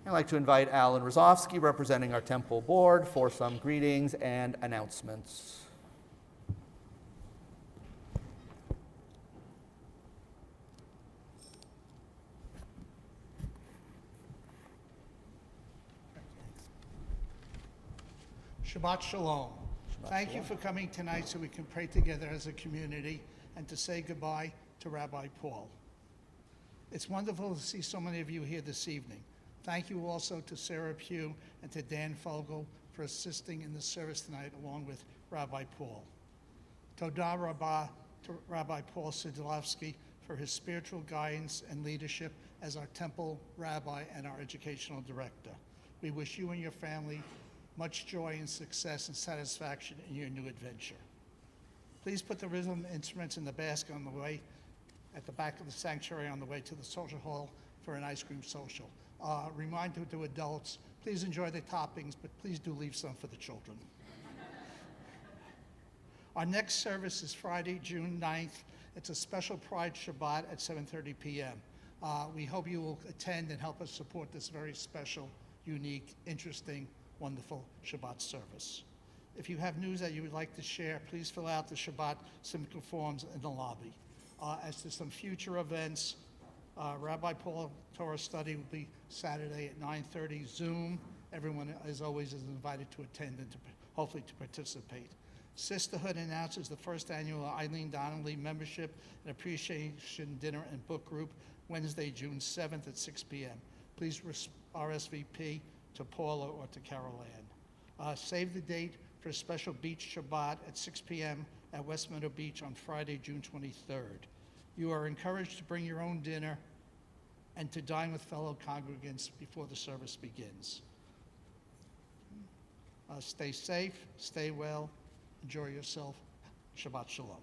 I'd like to invite Alan Rozovsky, representing our temple board, for some greetings and announcements. Shabbat Shalom. Thank you for coming tonight so we can pray together as a community and to say goodbye to Rabbi Paul. It's wonderful to see so many of you here this evening. Thank you also to Sarah Pugh and to Dan Fogel for assisting in the service tonight along with Rabbi Paul. Todah Rabbah to Rabbi Paul Sidlofsky for his spiritual guidance and leadership as our temple rabbi and our educational director. We wish you and your family much joy and success and satisfaction in your new adventure. Please put the rhythm instruments in the basket on the way at the back of the sanctuary on the way to the social hall for an ice cream social. Reminder to adults, please enjoy the toppings, but please do leave some for the children. Our next service is Friday, June 9th. It's a special Pride Shabbat at 7:30 p.m. We hope you will attend and help us support this very special, unique, interesting, wonderful Shabbat service. If you have news that you would like to share, please fill out the Shabbat Simcha forms in the lobby. As to some future events, Rabbi Paul Torah study will be Saturday at 9:30 Zoom. Everyone, as always, is invited to attend and hopefully to participate. Sisterhood announces the first annual Eileen Donnelly membership and appreciation dinner and book group Wednesday, June 7th at 6 p.m. Please RSVP to Paula or to Carol Ann. Save the date for a special beach Shabbat at 6 p.m. at West Meadow Beach on Friday, June 23rd. You are encouraged to bring your own dinner and to dine with fellow congregants before the service begins. Stay safe, stay well, enjoy yourself. Shabbat Shalom.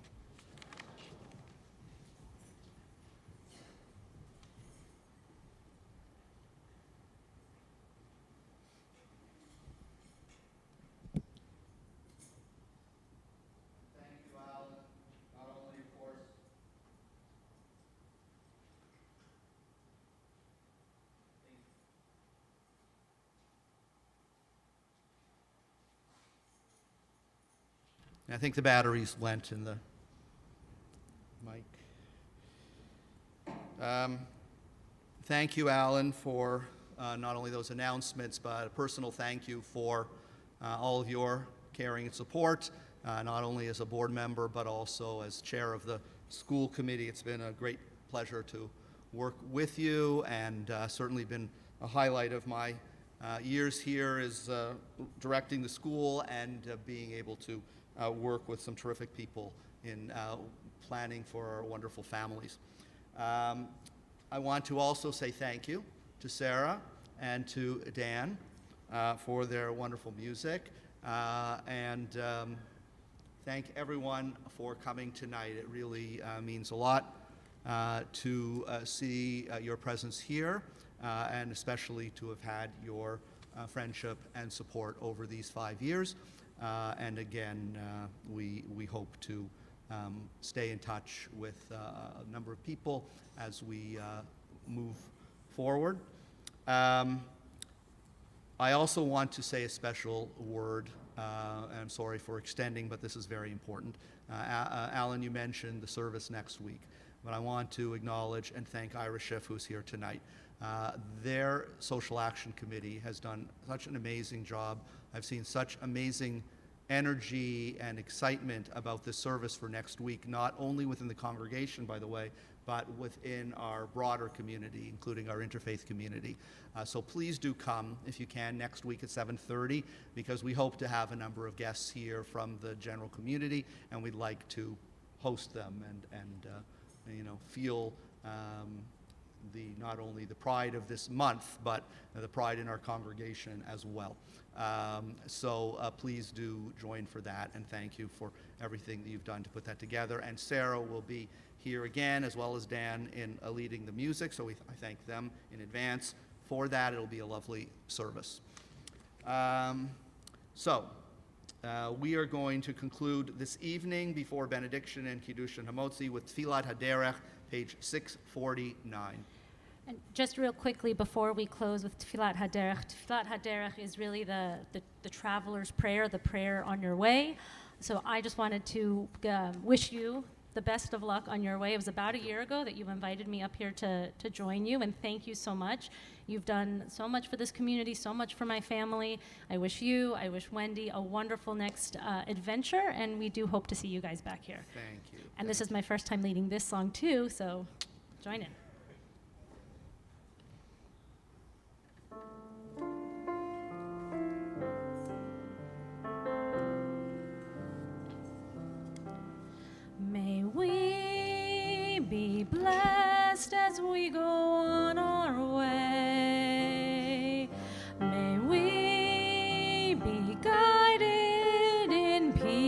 I think the batteries went in the mic. Thank you, Alan, for not only those announcements, but a personal thank you for all of your caring and support, not only as a board member, but also as chair of the school committee. It's been a great pleasure to work with you, and certainly been a highlight of my years here is directing the school and being able to work with some terrific people in planning for our wonderful families. I want to also say thank you to Sarah and to Dan for their wonderful music, and thank everyone for coming tonight. It really means a lot to see your presence here, and especially to have had your friendship and support over these 5 years. And again, we hope to stay in touch with a number of people as we move forward. I also want to say a special word, and I'm sorry for extending, but this is very important. Alan, you mentioned the service next week, but I want to acknowledge and thank Ira Schiff, who's here tonight. Their social action committee has done such an amazing job. I've seen such amazing energy and excitement about this service for next week, not only within the congregation, by the way, but within our broader community, including our interfaith community. So please do come if you can next week at 7:30, because we hope to have a number of guests here from the general community, and we'd like to host them and feel not only the pride of this month, but the pride in our congregation as well. So please do join for that, and thank you for everything that you've done to put that together. And Sarah will be here again, as well as Dan, in leading the music, so I thank them in advance for that. It'll be a lovely service. We are going to conclude this evening before benediction and Kiddush and Hamotzi with Tfilat HaDerech, page 649. And just real quickly before we close with Tfilat HaDerech is really the traveler's prayer, the prayer on your way. So I just wanted to wish you the best of luck on your way. It was about a year ago that you invited me up here to join you, and thank you so much. You've done so much for this community, so much for my family. I wish Wendy a wonderful next adventure, and we do hope to see you guys back here. Thank you. And this is my first time leading this song too, so join in. May we be blessed as we go on our way. May we be guided in peace.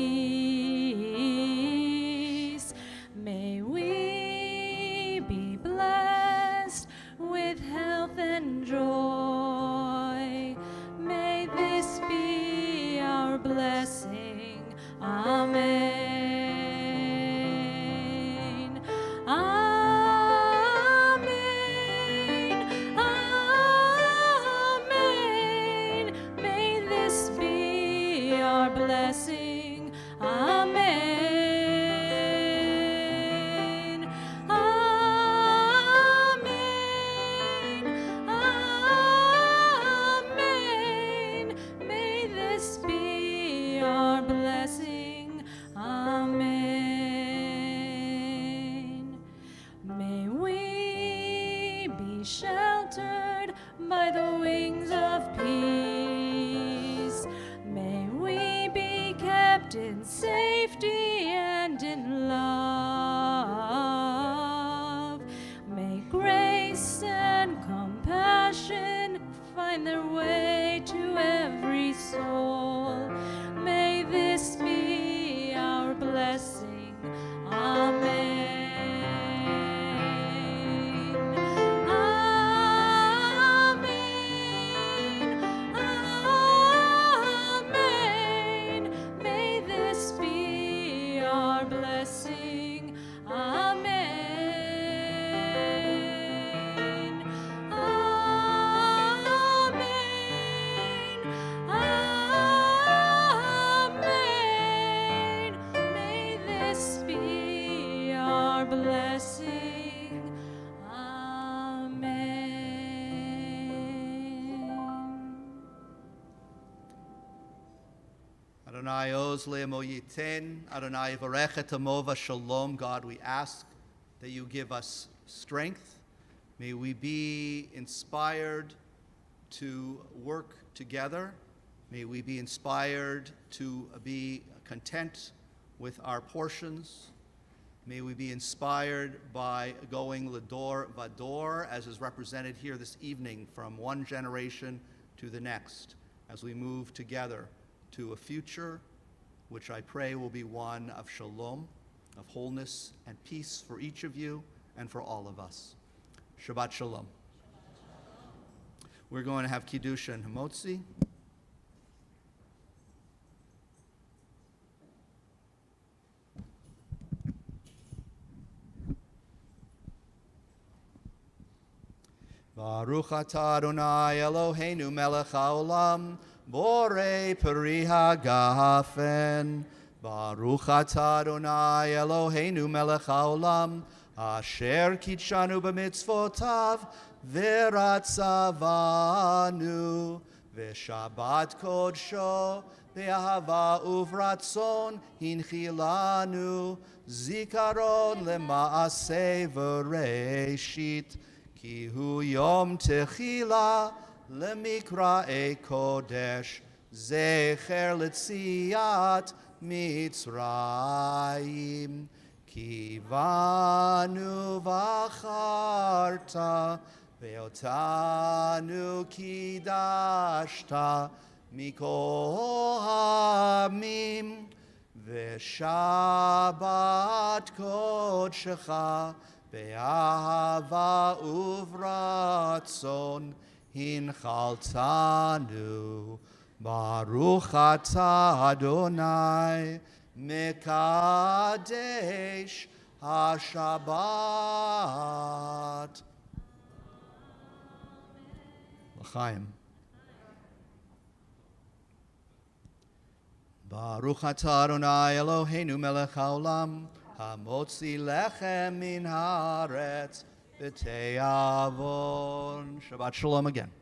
May we be blessed with health and joy. May this be our blessing. Amen. Blessing. Amen. Amen. Amen. May this be our blessing. Amen. May we be sheltered by the wings of peace. May we be kept in safety and in love. May grace and compassion find their way to every soul. May this be our blessing. Amen. Blessing. Amen. Amen. Amen. May this be our blessing. Amen. Adonai oz le'emo yiten, Adonai varechet amova shalom. God, we ask that you give us strength. May we be inspired to work together. May we be inspired to be content with our portions. May we be inspired by going Lador Vador, as is represented here this evening, from one generation to the next, as we move together to a future which I pray will be one of shalom, of wholeness and peace for each of you and for all of us. Shabbat shalom. We're going to have Kiddush and Hamotzi. Baruch atah Adonai Eloheinu melech haolam, Borei peri hagafen. Baruch atah Adonai Eloheinu melech haolam, asher kitshanu b'mitzvotav v'ratzavanu v'shabbat kodsho באהבה וברצון הנחילנו, זיכרון למעשה וראשית, כי הוא יום תחילה למקראי קודש, זכר לציאת מצרים. כי בנו בחרת, ואותנו קידשת מכל העמים, ושבת קודשך באהבה וברצון הנחלתנו. ברוך אתה אדוני מקדש השבת. לחיים. ברוך אתה אדוני אלוהינו מלך העולם, המוציא לחם מן הארץ בתיאבון. Shabbat shalom again.